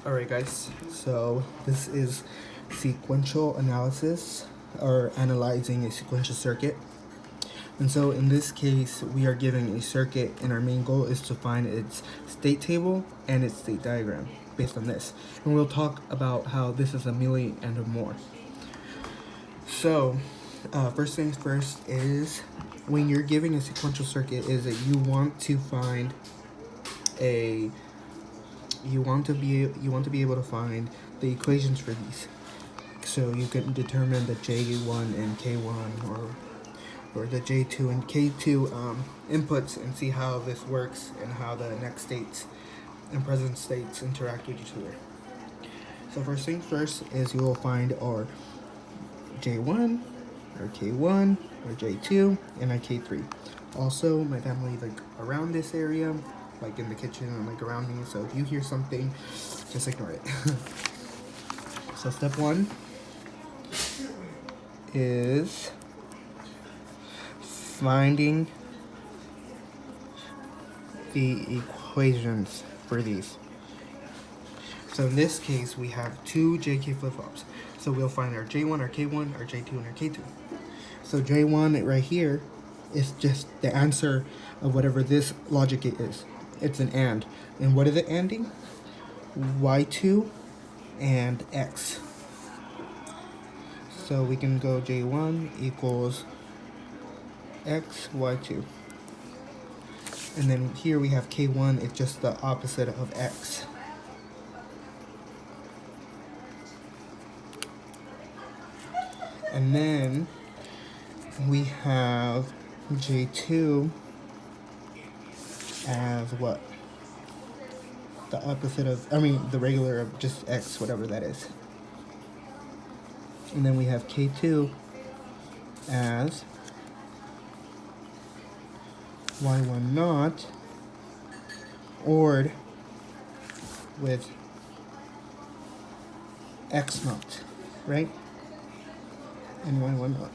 Alright guys, so this is sequential analysis, or analyzing a sequential circuit. And so in this case, we are given a circuit and our main goal is to find its state table and its state diagram based on this. And we'll talk about how this is a milli and more. So first things first is when you're giving a sequential circuit is that you want to find you want to be able to find the equations for these, so you can determine the J1 and K1 or the J2 and K2 inputs and see how this works and how the next states and present states interact with each other. So first things first is you will find our J1 or K1 or J2 and our K3. Also, my family like around this area, like in the kitchen and like around me, so if you hear something, just ignore it. So step one is finding the equations for these. So in this case, we have two JK flip-flops. So we'll find our J1, our K1, our J2, and our K2. So J1 right here is just the answer of whatever this logic gate is. It's an AND. And what is it ANDing? Y2 and X. So we can go J1 equals X, Y2. And then here we have K1, it's just the opposite of X. And then we have J2 as what? The opposite of, the regular of just X, whatever that is. And then we have K2 as Y1 naught ORed with X naught, right? And Y1 naught.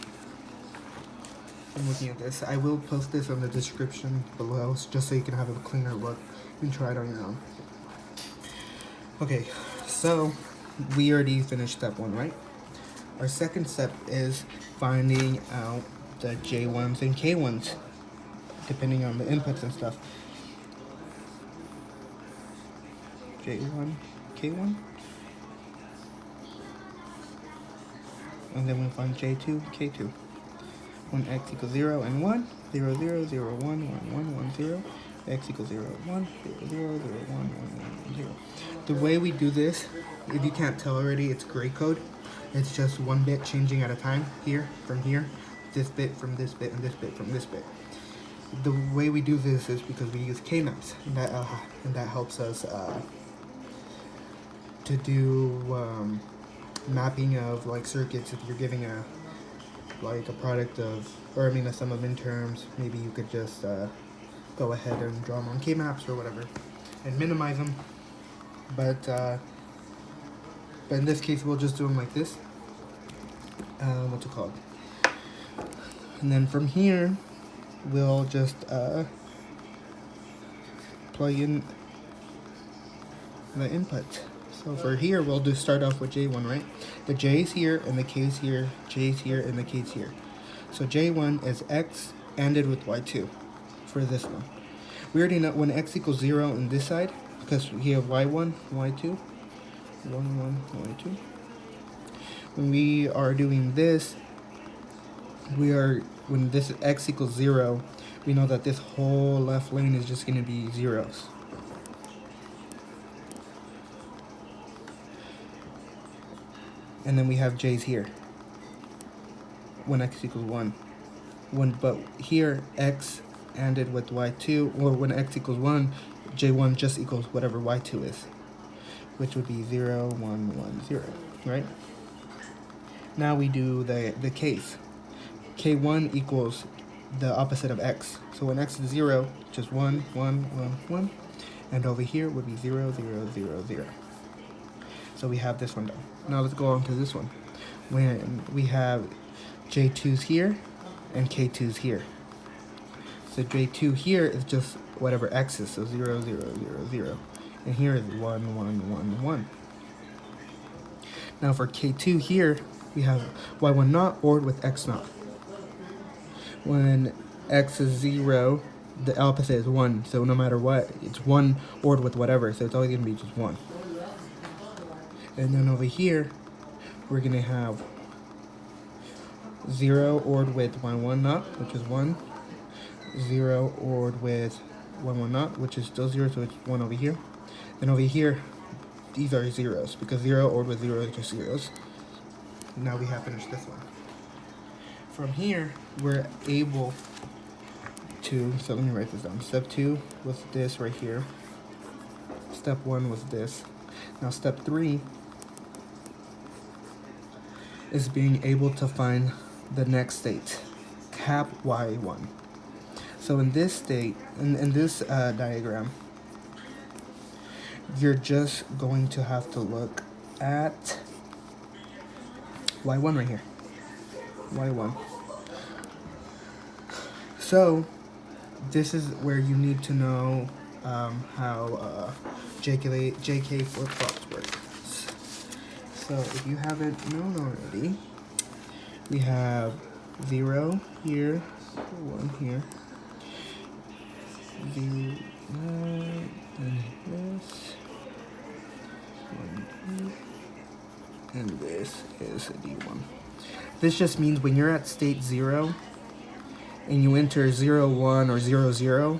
I'm looking at this. I will post this in the description below just so you can have a cleaner look and try it on your own. Okay, so we already finished step one, right? Our second step is finding out the J1s and K1s, depending on the inputs and stuff. J1, K1. And then we'll find J2, K2. When X equals 0 and 1, 0, 0, 0, 1, 1, 1, 1, 0. X equals 0, 1, 0, 0, 0, 1, 1, 1, 0. The way we do this, if you can't tell already, it's gray code. It's just one bit changing at a time, here, from here, this bit from this bit, and this bit from this bit. The way we do this is because we use K-maps, and that helps us to do mapping of like circuits. If you're giving a product of, or a sum of midterms, maybe you could just go ahead and draw them on K-maps or whatever and minimize them. But in this case, we'll just do them like this. What's it called? And then from here, we'll just plug in the input. So for here, we'll just start off with J1, right? The J is here, and the K is here, J is here, and the K is here. So J1 is X ANDed with Y2 for this one. We already know when X equals 0 on this side, because we have Y1, Y2, 1, 1, Y2. When we are doing this, when this X equals 0, we know that this whole left lane is just going to be zeros. And then we have J's here when X equals 1. But here X ANDed with Y2, or when X equals 1, J1 just equals whatever Y2 is, which would be 0, 1, 1, 0, right? Now we do the K's. K1 equals the opposite of X. So when X is 0, just 1, 1, 1, 1. And over here would be 0, 0, 0, 0. So we have this one done. Now let's go on to this one. When we have J2's here and K2's here. So J2 here is just whatever X is, so 0, 0, 0, 0. and here is 1, 1, 1, 1. Now for K2 here, we have y1 naught ORed with x naught. When x is 0, the opposite is 1, so no matter what, it's 1 ORed with whatever, so it's always going to be just 1. And then over here, we're going to have 0 ORed with y1 naught, which is 1. 0 ORed with y1 naught, which is still 0, so it's 1 over here. And over here, these are zeros, because 0 ORed with 0 is just zeros. Now we have finished this one. From here, we're able to, so let me write this down. Step 2 was this right here. Step 1 was this. Now step 3 is being able to find the next state, cap y1. So in this state, in this diagram, you're just going to have to look at y1 right here, y1. So this is where you need to know how JK flip-flops work. So if you haven't known already, we have 0 here, 1 here, 0, and this, 1, and this is a D1. This just means when you're at state 0 and you enter 0, 1 or 0, 0,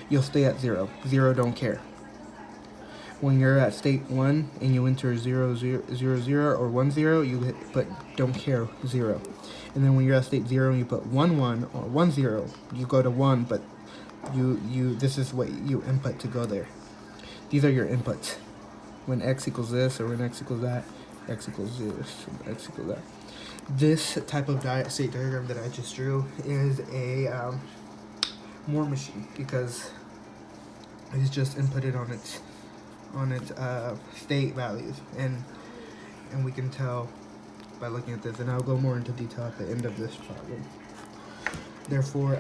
you'll stay at 0. 0 don't care. When you're at state 1 and you enter 0, 0, 0, 0 or 1, 0, you hit, but don't care, 0. And then when you're at state 0 and you put 1, 1 or 1, 0, you go to 1, but this is what you input to go there. These are your inputs. When x equals this or when x equals that, x equals this, x equals that. This type of state diagram that I just drew is a Moore machine because it's just inputted on its state values, and we can tell by looking at this, and I'll go more into detail at the end of this problem. Therefore,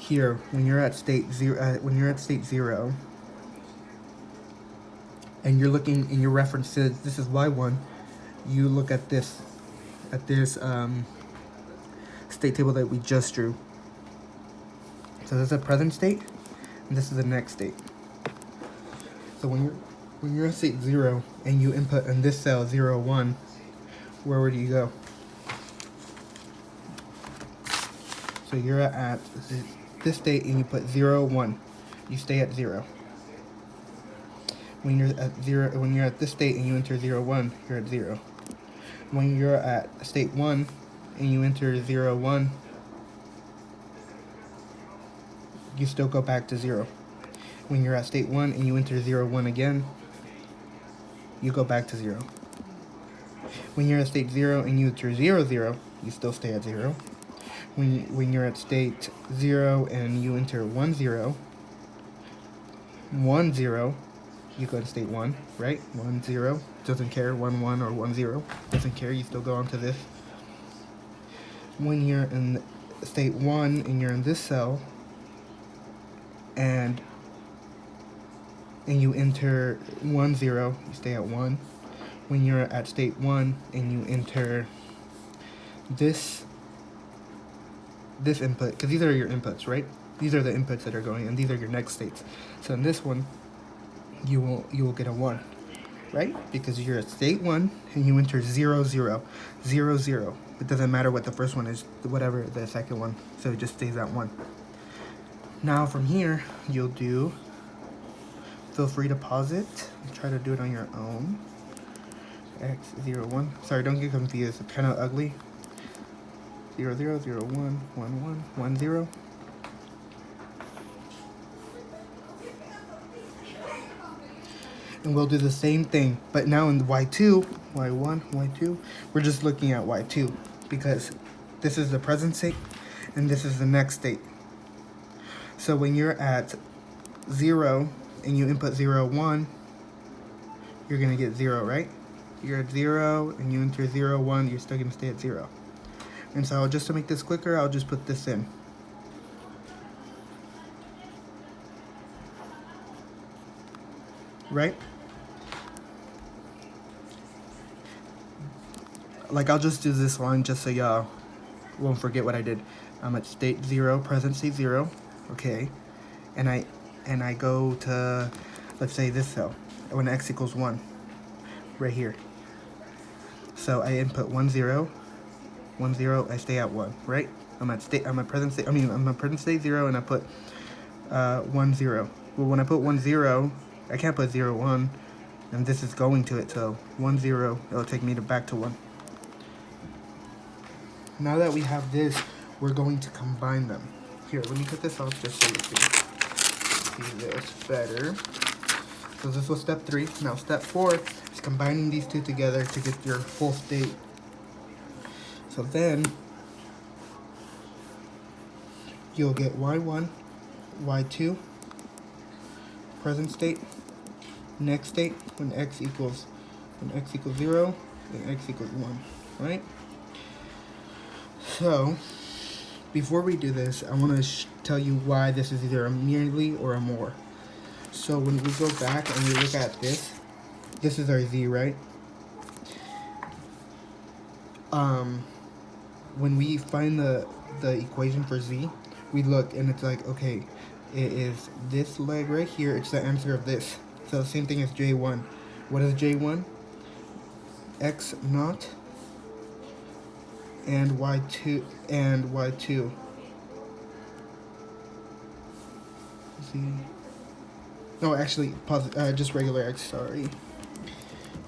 here when you're at state 0, and you're looking in your references, this is y1. You look at this state table that we just drew. So this is a present state, and this is the next state. So when you're at state 0 and you input in this cell 0, 1, where would you go? So you're at this state and you put 0, 1. You stay at 0. When you're at this state and you enter 0, 1, you're at 0. When you're at state 1 and you enter 0, 1, you still go back to 0. When you're at state 1 and you enter 0, 1 again, you go back to 0. When you're at state 0 and you enter 0, 0, you still stay at 0. When you're at state 0 and you enter 1, 0, 1, 0, you go to state 1, right? 1, 0, doesn't care, 1, 1 or 1, 0, doesn't care, you still go on to this. When you're in state 1 and you're in this cell, and you enter 1, 0, you stay at 1. When you're at state 1 and you enter this input, because these are your inputs, right? These are the inputs that are going, and these are your next states. So in this one, you will get a 1, right? Because you're at state 1 and you enter 0, 0, 0, 0. It doesn't matter what the first one is, whatever the second one, so it just stays at 1. Now from here, you'll do, feel free to pause it, try to do it on your own. X, 0, 1, sorry, don't get confused, it's kind of ugly. 0, 0, 0, 1, 1, 1, 1, 0. And we'll do the same thing, but now in y2, y1, y2, we're just looking at y2 because this is the present state and this is the next state. So when you're at 0 and you input 0, 1, you're going to get 0, right? You're at 0 and you enter 0, 1, you're still going to stay at 0. And so just to make this quicker, I'll just put this in. right? Like, I'll just do this line just so y'all won't forget what I did. I'm at state 0, present state 0, okay, and I go to, let's say, this cell when x equals 1, right here. So I input 1 0, 1 0, I stay at 1, right? I'm at present state 0, and I put 1 0. Well, when I put 1 0, I can't put 0 1, and this is going to it, so 1 0, it'll take me back to 1. Now that we have this, we're going to combine them. Here, let me cut this off just so you can see this better. So this was step 3. Now step 4 is combining these two together to get your full state. So then you'll get y1, y2, present state, next state when x equals 0, and x equals 1, right? So before we do this, I want to tell you why this is either a merely or a more. So when we go back and we look at this is our z, right? When we find the equation for z, we look and it's like, okay, it is this leg right here, it's the answer of this. So same thing as J1. What is J1? X naught and y2 and y2. Z. No, actually, just regular x, sorry.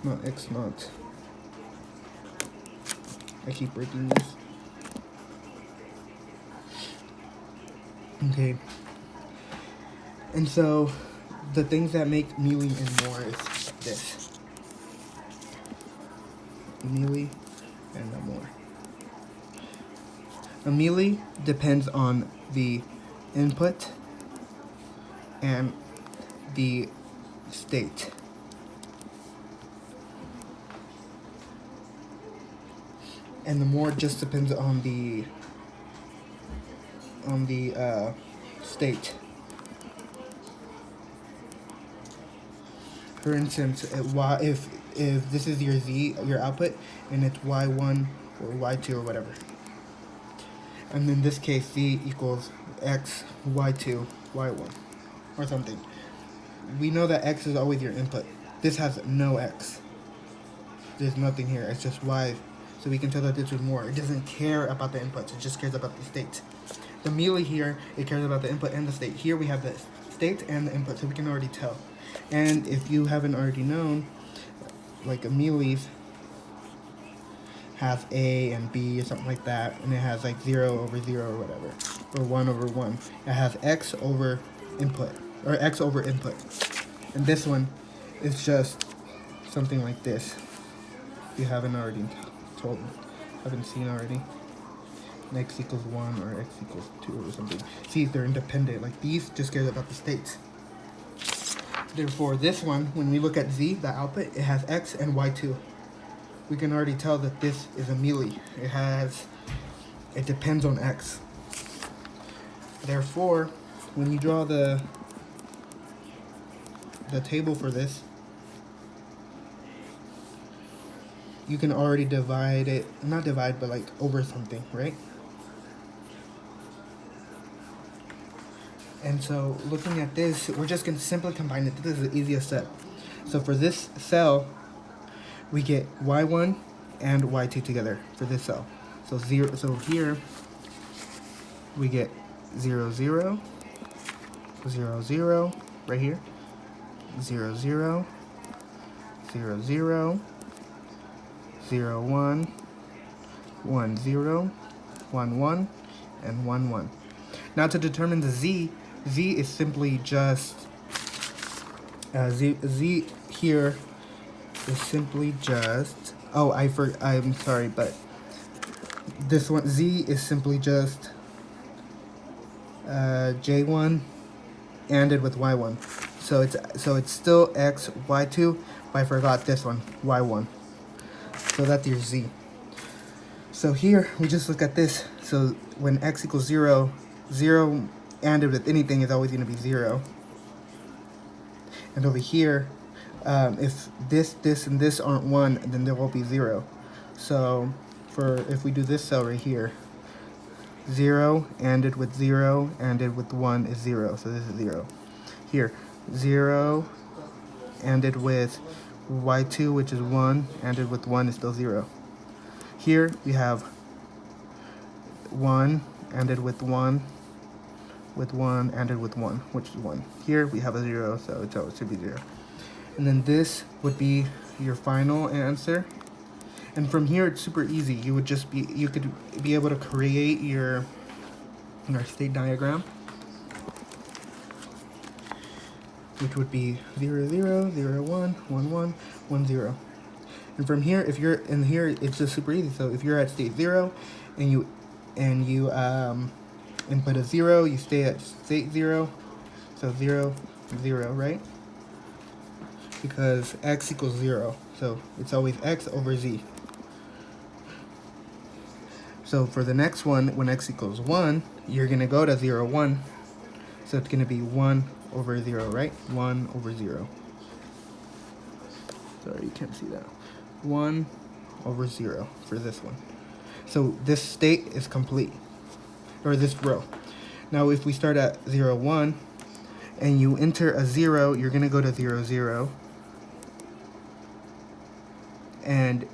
Not x naught. I keep breaking this. Okay. And so, the things that make mealy and more is this. Mealy and a more. A mealy depends on the input and the state. And the more just depends on the state. For instance, if this is your z, your output, and it's y1 or y2 or whatever, and in this case z equals x, y2, y1, or something, we know that x is always your input. This has no x. There's nothing here. It's just y. So we can tell that this is more. It doesn't care about the inputs. It just cares about the state. The mealy here, it cares about the input and the state. Here we have the state and the input, so we can already tell. And if you haven't already known, like a mealy's has A and B or something like that, and it has like 0 over 0 or whatever, or 1 over 1. It has X over input, or X over input. And this one is just something like this. If you haven't already haven't seen already. X equals 1 or X equals 2 or something. See, they're independent. Like these just care about the states. Therefore, this one, when we look at Z, the output, it has X and Y2. We can already tell that this is a mealy. It depends on X. Therefore, when you draw the table for this, you can already divide it, not divide, but like over something, right? And so looking at this, we're just going to simply combine it. This is the easiest step. So for this cell, we get y1 and y2 together for this cell. So here we get 0 0 0 0 right here, 0 0 0 0 0 1 1 0 1 1 and 1 1. Now to determine the z is simply just z here is simply just, I'm sorry, but this one, z is simply just j1 ANDed with y1. So it's still x, y2, but I forgot this one, y1. So that's your z. So here we just look at this. So when x equals 0, 0 ANDed with anything is always going to be 0. And over here, If this, and this aren't 1, then there will be 0. So if we do this cell right here, 0 ANDed with 0 ANDed with 1 is 0. So this is 0. Here, 0 ANDed with y2, which is 1, ANDed with 1 is still 0. Here we have 1 ANDed with 1, ANDed with 1, which is 1. Here we have a 0, so it should be 0. And then this would be your final answer. And from here, it's super easy. You could be able to create your state diagram, which would be 0, 0, 0, 1, 1, 1, 1, 0. And from here, if you're in here, it's just super easy. So if you're at state 0 and you input a 0, you stay at state 0. So 0, 0, right? Because x equals 0. So it's always x over z. So for the next one, when x equals 1, you're going to go to 0, 1. So it's going to be 1 over 0, right? 1 over 0. Sorry, you can't see that. 1 over 0 for this one. So this state is complete, or this row. Now if we start at 0, 1, and you enter a 0, you're going to go to 0, 0. And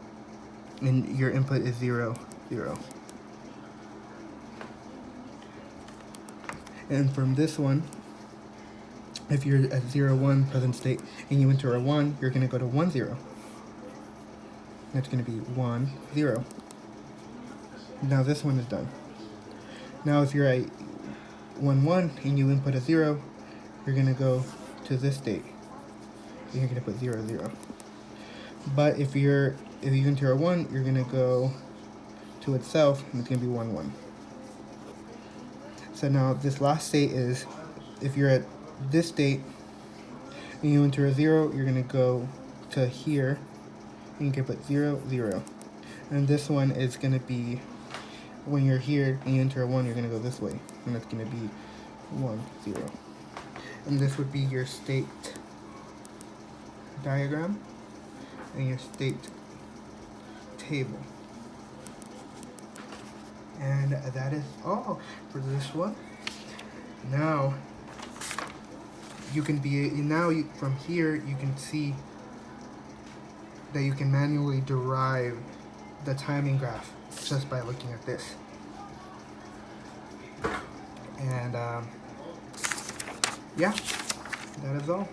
your input is 0, 0. And from this one, if you're at 0, 1 present state and you enter a 1, you're going to go to 1, 0. That's going to be 1, 0. Now this one is done. Now if you're at 1, 1 and you input a 0, you're going to go to this state. And you're going to put 0, 0. But if you enter a 1, you're going to go to itself, and it's going to be 1, 1. So now this last state is, if you're at this state and you enter a 0, you're going to go to here, and you can put 0, 0. And this one is going to be, when you're here and you enter a 1, you're going to go this way, and that's going to be 1, 0. And this would be your state diagram and your state table. And that is all for this one. Now from here you can see that you can manually derive the timing graph just by looking at this. And yeah, that is all.